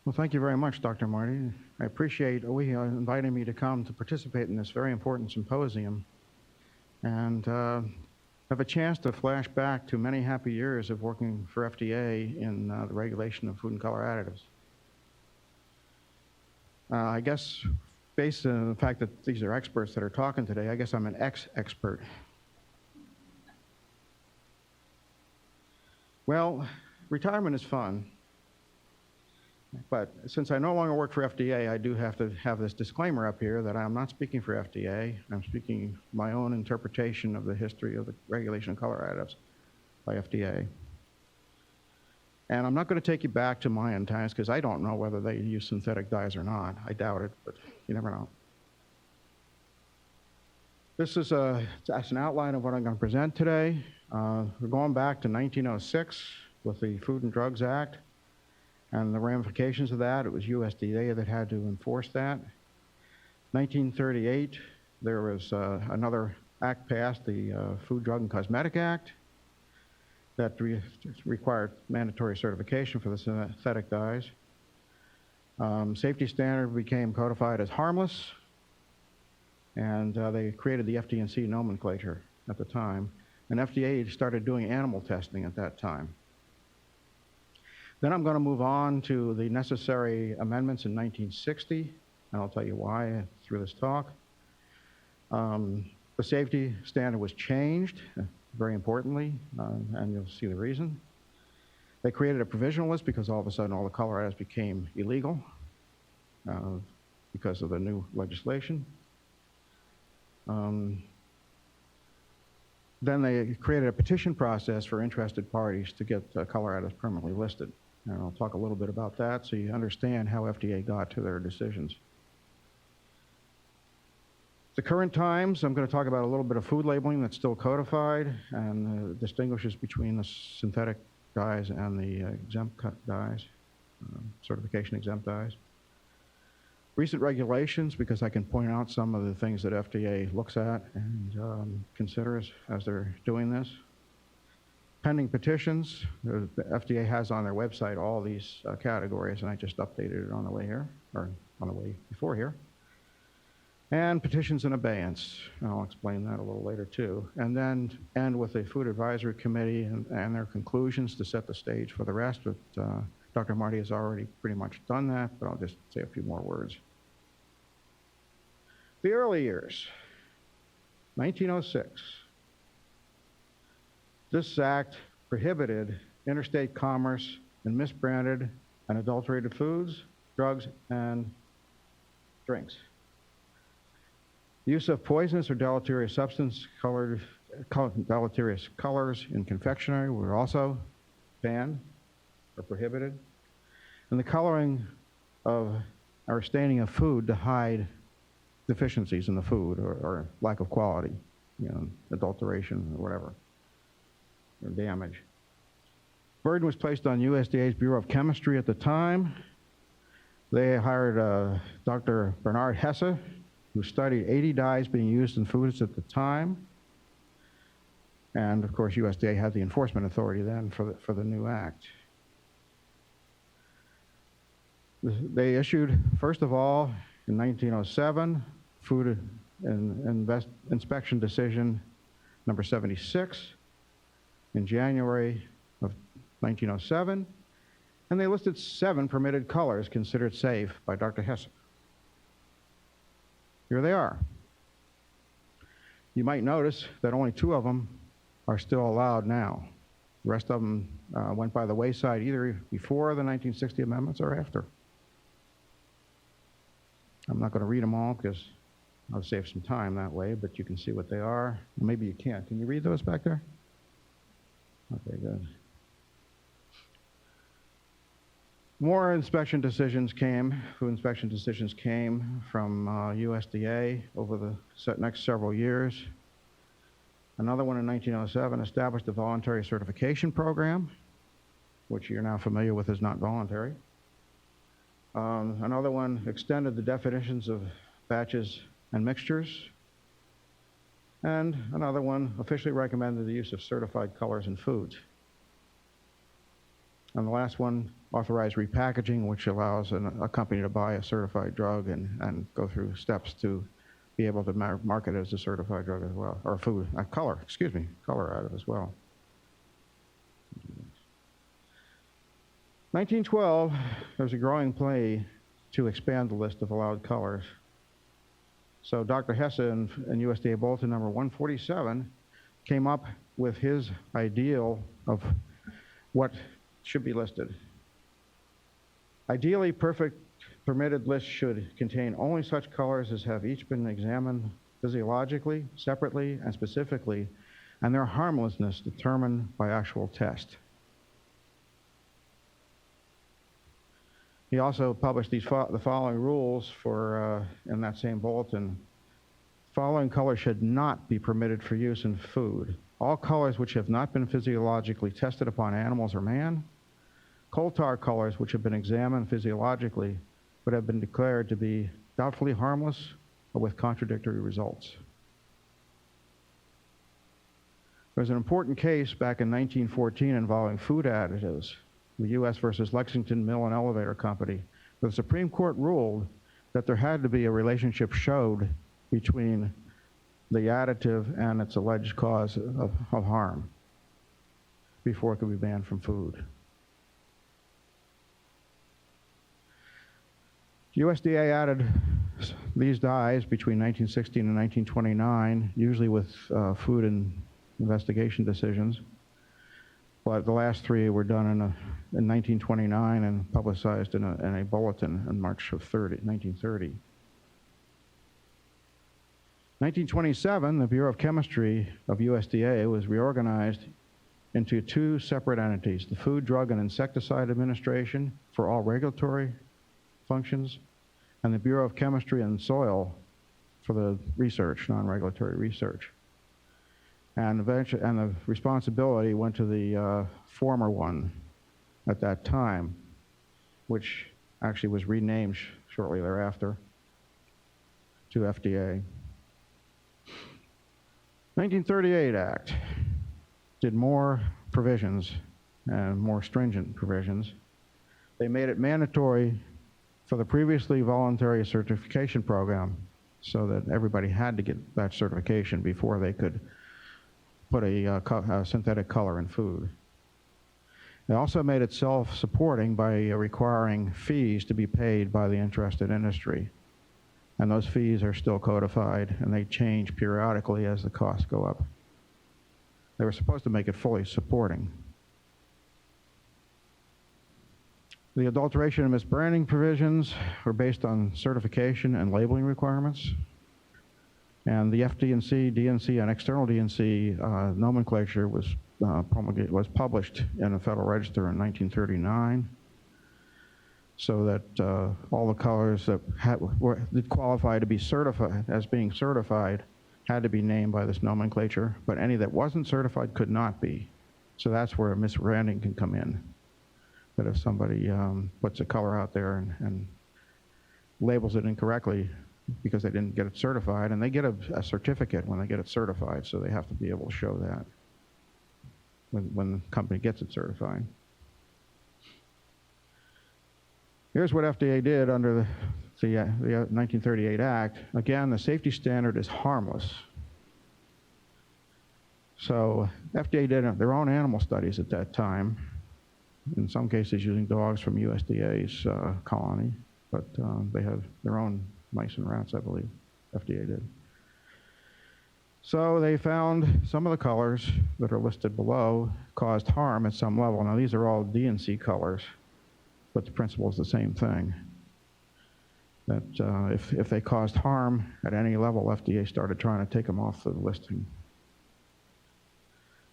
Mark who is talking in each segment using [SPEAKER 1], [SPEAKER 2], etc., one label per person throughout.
[SPEAKER 1] Well, thank you very much, Dr. Marty. I appreciate OEHA inviting me to come to participate in this very important symposium and have a chance to flash back to many happy years of working for FDA in the regulation of food and color additives. I guess based on the fact that these are experts that are talking today, I guess I'm an ex-expert. Well, retirement is fun. But since I no longer work for FDA, I do have to have this disclaimer up here that I'm not speaking for FDA. I'm speaking my own interpretation of the history of the regulation of color additives by FDA. And I'm not going to take you back to Mayan times because I don't know whether they use synthetic dyes or not. I doubt it, but you never know. This is that's an outline of what I'm going to present today. We're going back to 1906 with the Food and Drugs Act and the ramifications of that. It was USDA that had to enforce that. 1938, there was another act passed, the Food, Drug, and Cosmetic Act, that required mandatory certification for the synthetic dyes. Safety standard became codified as harmless, and they created the FD&C nomenclature at the time, and FDA started doing animal testing at that time. Then I'm going to move on to the necessary amendments in 1960, and I'll tell you why through this talk. The safety standard was changed, very importantly, and you'll see the reason. They created a provisional list because all of a sudden all the color additives became illegal because of the new legislation. Then they created a petition process for interested parties to get color additives permanently listed. And I'll talk a little bit about that so you understand how FDA got to their decisions. The current times, I'm going to talk about a little bit of food labeling that's still codified and distinguishes between the synthetic dyes and the exempt dyes, certification exempt dyes. Recent regulations, because I can point out some of the things that FDA looks at and considers as they're doing this. Pending petitions, the FDA has on their website all these categories, and I just updated it on the way here, or on the way before here. And petitions in abeyance. I'll explain that a little later too. And then end with the Food Advisory Committee and their conclusions to set the stage for the rest. But Dr. Marty has already pretty much done that, but I'll just say a few more words. The early years, 1906. This act prohibited interstate commerce in misbranded and adulterated foods, drugs, and drinks. Use of poisonous or deleterious deleterious colors in confectionery were also banned or prohibited. And the coloring of or staining of food to hide deficiencies in the food or lack of quality, adulteration or whatever, or damage. Burden was placed on USDA's Bureau of Chemistry at the time. They hired Dr. Bernard Hesse, who studied 80 dyes being used in foods at the time. And of course, USDA had the enforcement authority then for the new act. They issued, first of all, in 1907, Food Inspection Decision number 76 in January of 1907, and they listed 7 permitted colors considered safe by Dr. Hesse. Here they are. You might notice that only 2 of them are still allowed now. The rest of them went by the wayside either before the 1960 amendments or after. I'm not going to read them all because I'll save some time that way, but you can see what they are. Well, maybe you can't. Can you read those back there? Okay, good. More inspection decisions came, food inspection decisions came from USDA over the next several years. Another one in 1907 established a voluntary certification program, which you're now familiar with is not voluntary. Another one extended the definitions of batches and mixtures. And another one officially recommended the use of certified colors in foods. And the last one, authorized repackaging, which allows a company to buy a certified drug and go through steps to be able to market it as a certified drug as well, or food, color additive as well. 1912, there's a growing play to expand the list of allowed colors. So Dr. Hesse in USDA Bulletin number 147 came up with his ideal of what should be listed. Ideally, perfect permitted list should contain only such colors as have each been examined physiologically, separately, and specifically, and their harmlessness determined by actual test. He also published the following rules for, in that same bulletin. Following colors should not be permitted for use in food. All colors which have not been physiologically tested upon animals or man, coal tar colors which have been examined physiologically but have been declared to be doubtfully harmless or with contradictory results. There was an important case back in 1914 involving food additives, the U.S. versus Lexington Mill and Elevator Company. The Supreme Court ruled that there had to be a relationship showed between the additive and its alleged cause of harm before it could be banned from food. USDA added these dyes between 1916 and 1929, usually with food and investigation decisions. But the last three were done in 1929 and publicized in a bulletin in March of 1930. 1927, the Bureau of Chemistry of USDA was reorganized into two separate entities, the Food, Drug, and Insecticide Administration for all regulatory functions, and the Bureau of Chemistry and Soil for the research, non-regulatory research. And eventually, and the responsibility went to the former one at that time, which actually was renamed shortly thereafter to FDA. 1938 Act did more provisions and more stringent provisions. They made it mandatory for the previously voluntary certification program so that everybody had to get that certification before they could put a synthetic color in food. They also made it self-supporting by requiring fees to be paid by the interested industry. And those fees are still codified, and they change periodically as the costs go up. They were supposed to make it fully supporting. The adulteration and misbranding provisions were based on certification and labeling requirements. And the FD&C, DNC, and external DNC nomenclature was published in the Federal Register in 1939, so that all the colors that that qualified to be certified as being certified had to be named by this nomenclature, but any that wasn't certified could not be. So that's where misbranding can come in. That if somebody puts a color out there and labels it incorrectly because they didn't get it certified, and they get a certificate when they get it certified, so they have to be able to show that when the company gets it certified. Here's what FDA did under the 1938 Act. Again, the safety standard is harmless. So FDA did their own animal studies at that time, in some cases using dogs from USDA's colony, but they had their own mice and rats, I believe, FDA did. So they found some of the colors that are listed below caused harm at some level. Now these are all DNC colors, but the principle is the same thing. That if they caused harm at any level, FDA started trying to take them off the listing.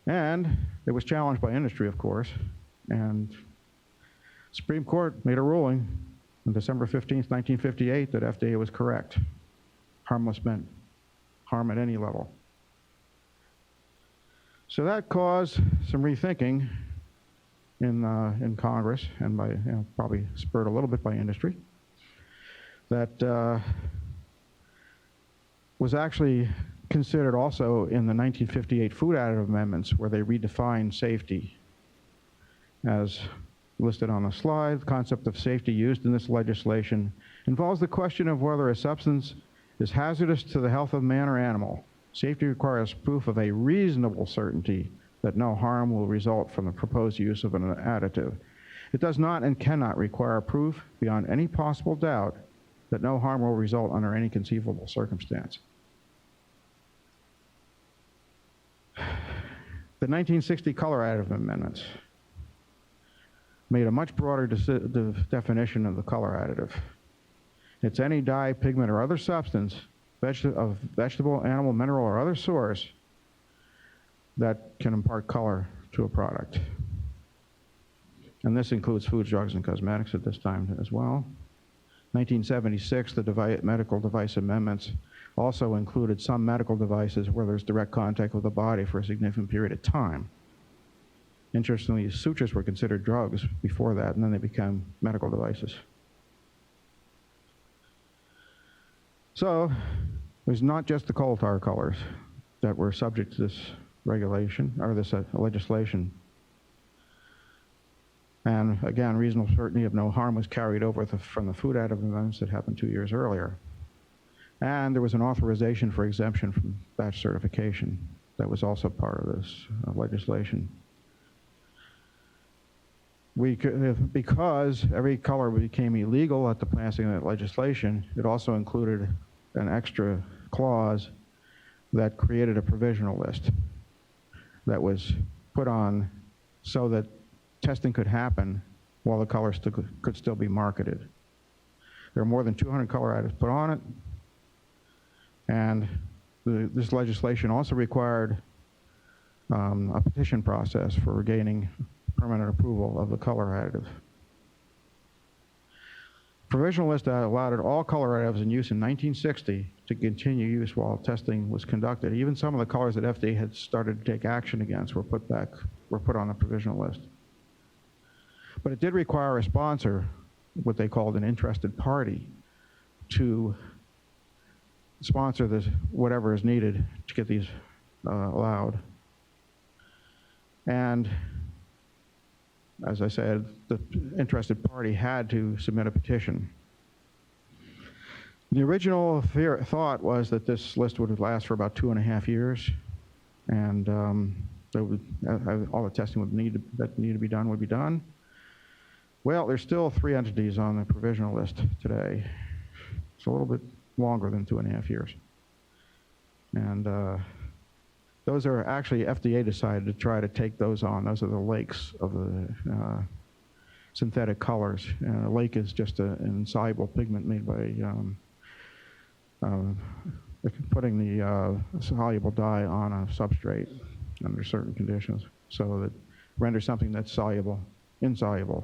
[SPEAKER 1] And it was challenged by industry, of course, and Supreme Court made a ruling on December 15th, 1958, that FDA was correct. Harmless meant harm at any level. So that caused some rethinking in Congress, and by probably spurred a little bit by industry, that was actually considered also in the 1958 Food Additive Amendments, where they redefined safety as listed on the slide. The concept of safety used in this legislation involves the question of whether a substance is hazardous to the health of man or animal. Safety requires proof of a reasonable certainty that no harm will result from the proposed use of an additive. It does not and cannot require proof beyond any possible doubt that no harm will result under any conceivable circumstance. The 1960 color additive amendments made a much broader definition of the color additive. It's any dye, pigment, or other substance of vegetable, animal, mineral, or other source that can impart color to a product. And this includes food, drugs, and cosmetics at this time as well. 1976, the medical device amendments also included some medical devices where there's direct contact with the body for a significant period of time. Interestingly, sutures were considered drugs before that, and then they became medical devices. So it was not just the coal tar colors that were subject to this regulation, or this legislation. And again, reasonable certainty of no harm was carried over from the food additive amendments that happened 2 years earlier. And there was an authorization for exemption from batch certification that was also part of this legislation. Because every color became illegal at the passing of that legislation, it also included an extra clause that created a provisional list that was put on so that testing could happen while the colors could still be marketed. There are more than 200 color additives put on it, and this legislation also required a petition process for gaining permanent approval of the color additive. Provisional list allowed all color additives in use in 1960 to continue use while testing was conducted. Even some of the colors that FDA had started to take action against were put on the provisional list. But it did require a sponsor, what they called an interested party, to sponsor this, whatever is needed to get these allowed. And as I said, the interested party had to submit a petition. The original thought was that this list would last for about 2.5 years, and all the testing that needed to be done would be done. Well, there's still 3 entities on the provisional list today. It's a little bit longer than 2.5 years. And those are actually, FDA decided to try to take those on. Those are the lakes of the synthetic colors. A lake is just an insoluble pigment made by putting the soluble dye on a substrate under certain conditions, so that renders something that's insoluble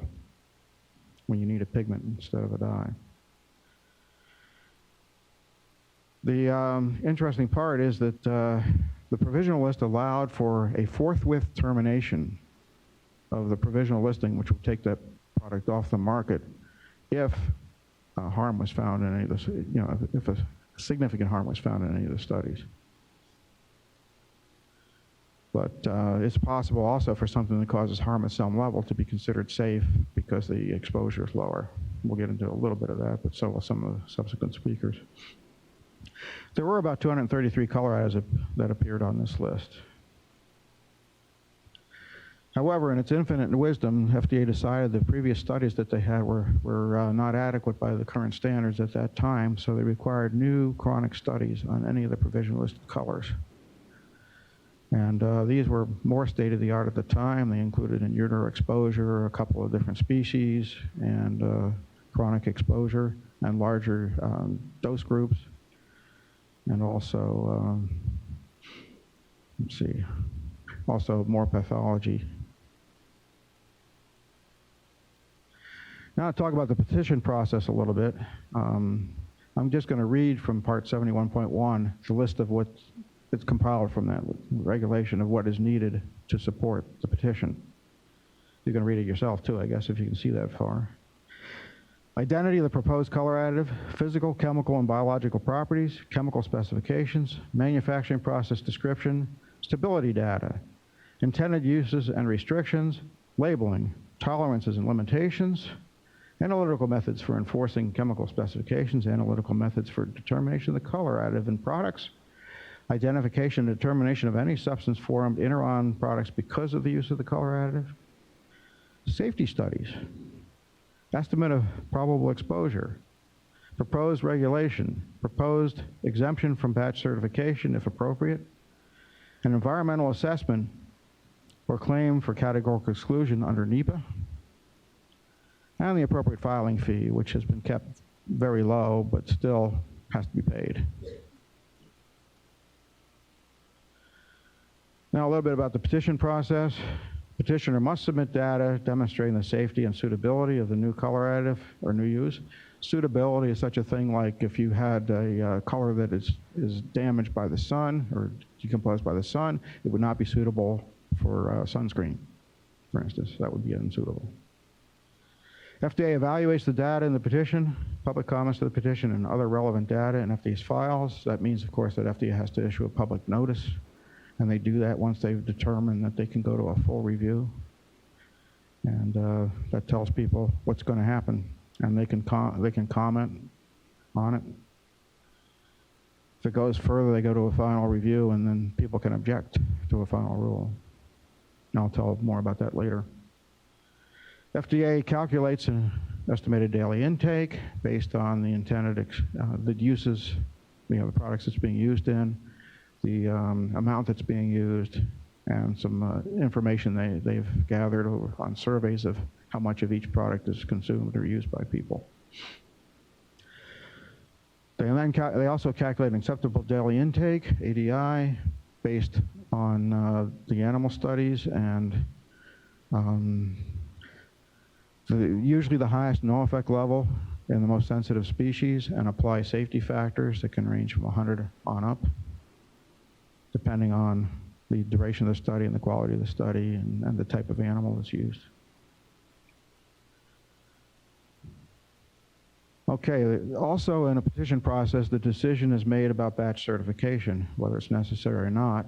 [SPEAKER 1] when you need a pigment instead of a dye. The interesting part is that the provisional list allowed for a forthwith termination of the provisional listing, which would take that product off the market if harm was found in any of the, if a significant harm was found in any of the studies. But it's possible also for something that causes harm at some level to be considered safe because the exposure is lower. We'll get into a little bit of that, but so will some of the subsequent speakers. There were about 233 color additives that appeared on this list. However, in its infinite wisdom, FDA decided the previous studies that they had were not adequate by the current standards at that time, so they required new chronic studies on any of the provisional listed colors. And these were more state-of-the-art at the time. They included in utero exposure, a couple of different species, and chronic exposure, and larger dose groups, and also, let's see, also more pathology. Now to talk about the petition process a little bit. I'm just going to read from Part 71.1, the list of what it's compiled from that regulation of what is needed to support the petition. You can read it yourself too, I guess, if you can see that far. Identity of the proposed color additive, physical, chemical, and biological properties, chemical specifications, manufacturing process description, stability data, intended uses and restrictions, labeling, tolerances and limitations, analytical methods for enforcing chemical specifications, analytical methods for determination of the color additive in products, identification and determination of any substance formed in or on products because of the use of the color additive, safety studies, estimate of probable exposure, proposed regulation, proposed exemption from batch certification if appropriate, an environmental assessment or claim for categorical exclusion under NEPA, and the appropriate filing fee, which has been kept very low but still has to be paid. Now a little bit about the petition process. Petitioner must submit data demonstrating the safety and suitability of the new color additive or new use. Suitability is such a thing like if you had a color that is damaged by the sun or decomposed by the sun, it would not be suitable for sunscreen, for instance. That would be unsuitable. FDA evaluates the data in the petition, public comments to the petition, and other relevant data in FDA's files. That means, of course, that FDA has to issue a public notice, and they do that once they've determined that they can go to a full review. And that tells people what's going to happen, and they can comment on it. If it goes further, they go to a final review, and then people can object to a final rule. And I'll tell more about that later. FDA calculates an estimated daily intake based on the intended the uses, the products it's being used in, the amount that's being used, and some information they've gathered on surveys of how much of each product is consumed or used by people. They also calculate an acceptable daily intake, ADI, based on the animal studies and usually the highest no-effect level in the most sensitive species, and apply safety factors that can range from 100 on up, depending on the duration of the study and the quality of the study and the type of animal that's used. Okay, also in a petition process, the decision is made about batch certification, whether it's necessary or not.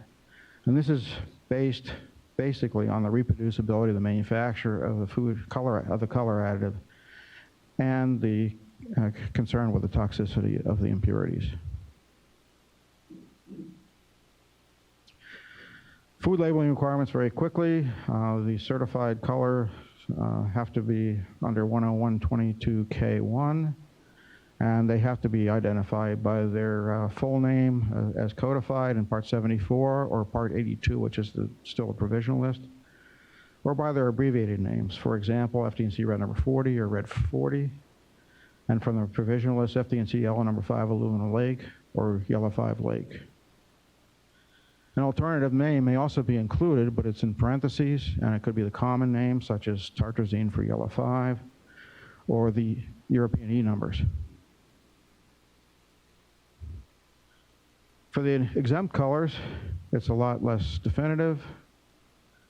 [SPEAKER 1] And this is based basically on the reproducibility of the manufacture of the color additive and the concern with the toxicity of the impurities. Food labeling requirements very quickly. The certified colors have to be under 101.22K1, and they have to be identified by their full name as codified in Part 74 or Part 82, which is still a provisional list, or by their abbreviated names. For example, FD&C Red number 40 or Red 40, and from the provisional list, FD&C Yellow number 5 Aluminum Lake or Yellow 5 Lake. An alternative name may also be included, but it's in parentheses, and it could be the common name, such as tartrazine for Yellow 5, or the European E numbers. For the exempt colors, it's a lot less definitive.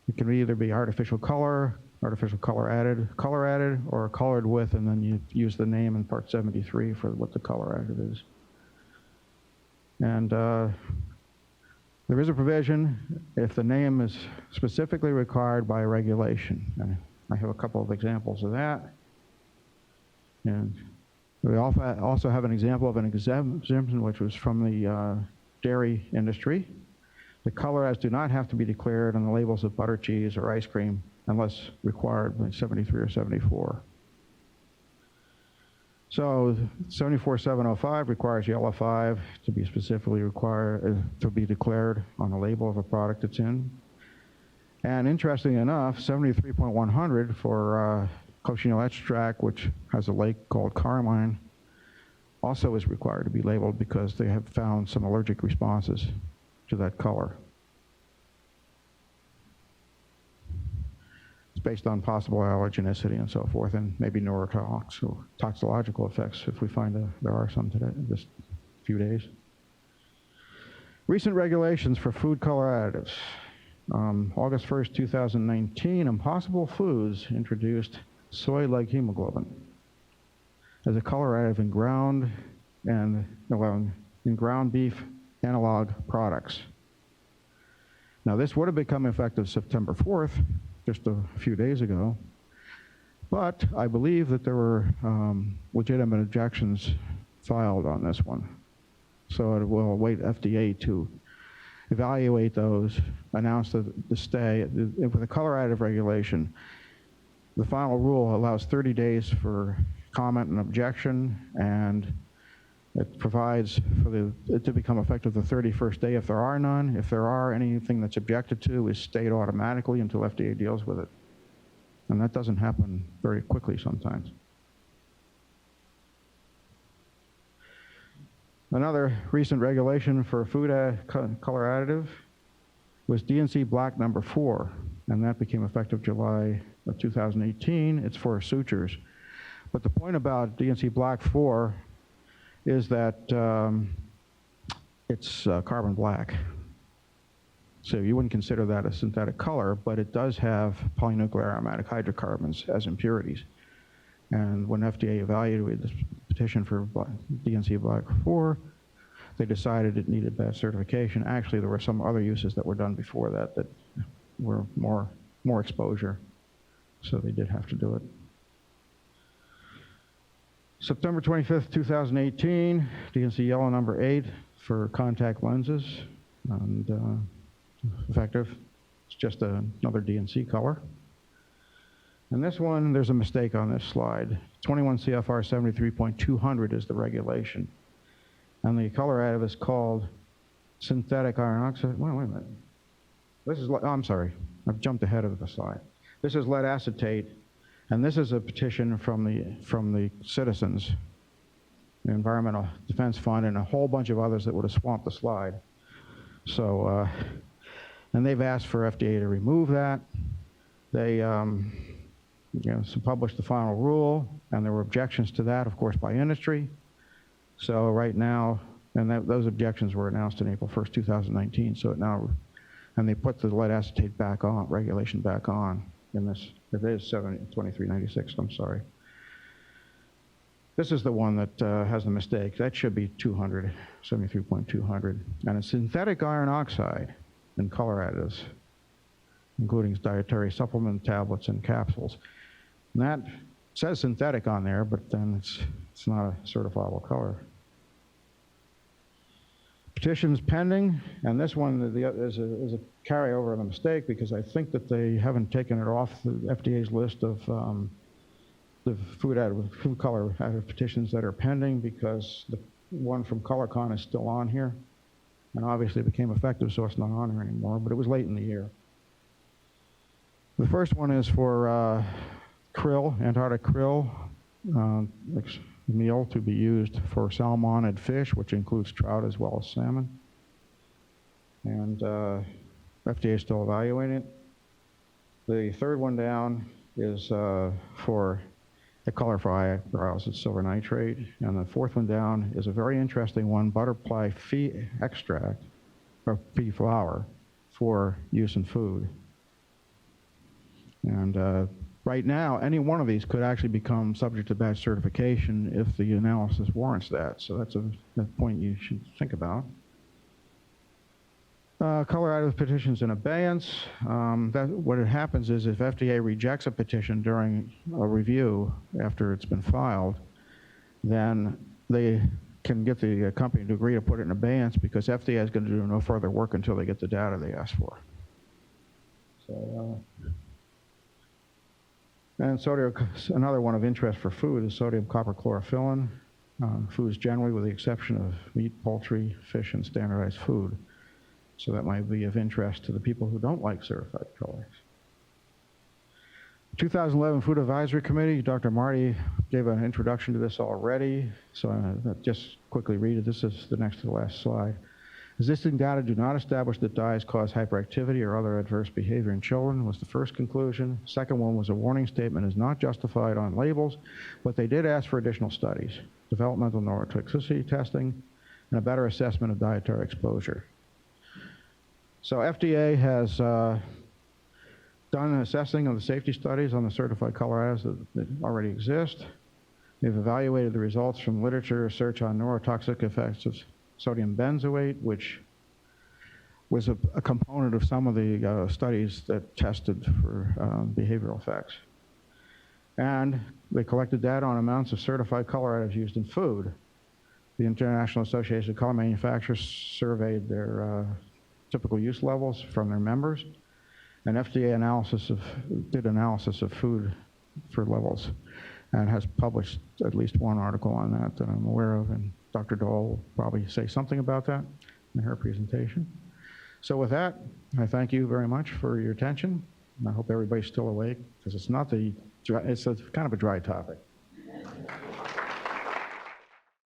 [SPEAKER 1] It can either be artificial color added, or colored with, and then you use the name in Part 73 for what the color additive is. And there is a provision if the name is specifically required by regulation. And I have a couple of examples of that. And we also have an example of an exemption which was from the dairy industry. The color additives do not have to be declared on the labels of butter, cheese, or ice cream unless required by 73 or 74. So 74705 requires Yellow 5 to be specifically required to be declared on the label of a product it's in. And interestingly enough, 73.100 for cochineal extract, which has a lake called Carmine, also is required to be labeled because they have found some allergic responses to that color. It's based on possible allergenicity and so forth, and maybe neurotox or toxicological effects if we find there are some today, this few days. Recent regulations for food color additives. August 1st, 2019, Impossible Foods introduced soy-like hemoglobin as a color additive in ground beef analog products. Now, this would have become effective September 4th, just a few days ago, But I believe that there were legitimate objections filed on this one. So it will await FDA to evaluate those, announce the stay. With the color additive regulation, the final rule allows 30 days for comment and objection, and it provides for it to become effective the 31st day if there are none. If there are, anything that's objected to is stayed automatically until FDA deals with it. And that doesn't happen very quickly sometimes. Another recent regulation for food color additive was DNC Black number 4, and that became effective July of 2018. It's for sutures. But the point about DNC Black 4 is that it's carbon black. So you wouldn't consider that a synthetic color, but it does have polynuclear aromatic hydrocarbons as impurities. And when FDA evaluated this petition for DNC Black 4, they decided it needed that certification. Actually, there were some other uses that were done before that that were more exposure, so they did have to do it. September 25th, 2018, DNC yellow number 8 for contact lenses, and effective. It's just another DNC color. And this one, there's a mistake on this slide. 21 CFR 73.200 is the regulation. And the color additive is called synthetic iron oxide. Wait a minute. This is, I'm sorry, I've jumped ahead of the slide. This is lead acetate, and this is a petition from the citizens, the Environmental Defense Fund, and a whole bunch of others that would have swamped the slide. So, and they've asked for FDA to remove that. They published the final rule, and there were objections to that, of course, by industry. So right now, and those objections were announced in April 1st, 2019. So now, and they put the lead acetate back on, regulation back on in this. It is 2396. I'm sorry. This is the one that has the mistake. That should be 200, 73.200, and it's synthetic iron oxide in color additives, including dietary supplement tablets and capsules. And that says synthetic on there, but then it's not a certifiable color. Petitions pending, and this one is a carryover of a mistake because I think that they haven't taken it off the FDA's list of the food color additive petitions that are pending, because the one from ColorCon is still on here, and obviously it became effective, so it's not on here anymore, but it was late in the year. The first one is for krill, Antarctic krill, meal to be used for salmonid fish, which includes trout as well as salmon. And FDA is still evaluating it. The third one down is for a color for eyebrows, it's silver nitrate. And the fourth one down is a very interesting one, butterfly pea extract, or pea flour, for use in food. And right now, any one of these could actually become subject to batch certification if the analysis warrants that. So that's a point you should think about. Color additive petitions in abeyance. What happens is if FDA rejects a petition during a review after it's been filed, then they can get the company to agree to put it in abeyance, because FDA is going to do no further work until they get the data they asked for. So. And sodium, another one of interest for food is sodium copper chlorophyllin. Foods generally, with the exception of meat, poultry, fish, and standardized food. So that might be of interest to the people who don't like certified colors. 2011 Food Advisory Committee, Dr. Marty gave an introduction to this already, so I'll just quickly read it. This is the next to the last slide. Existing data do not establish that dyes cause hyperactivity or other adverse behavior in children, was the first conclusion. Second one was a warning statement is not justified on labels, but they did ask for additional studies, developmental neurotoxicity testing, and a better assessment of dietary exposure. So FDA has done an assessing of the safety studies on the certified color additives that already exist. They've evaluated the results from literature research on neurotoxic effects of sodium benzoate, which was a component of some of the studies that tested for behavioral effects. And they collected data on amounts of certified color additives used in food. The International Association of Color Manufacturers surveyed their typical use levels from their members, and FDA did analysis of food for levels, and has published at least one article on that I'm aware of, and Dr. Dole will probably say something about that in her presentation. So with that, I thank you very much for your attention, and I hope everybody's still awake, because it's not it's kind of a dry topic.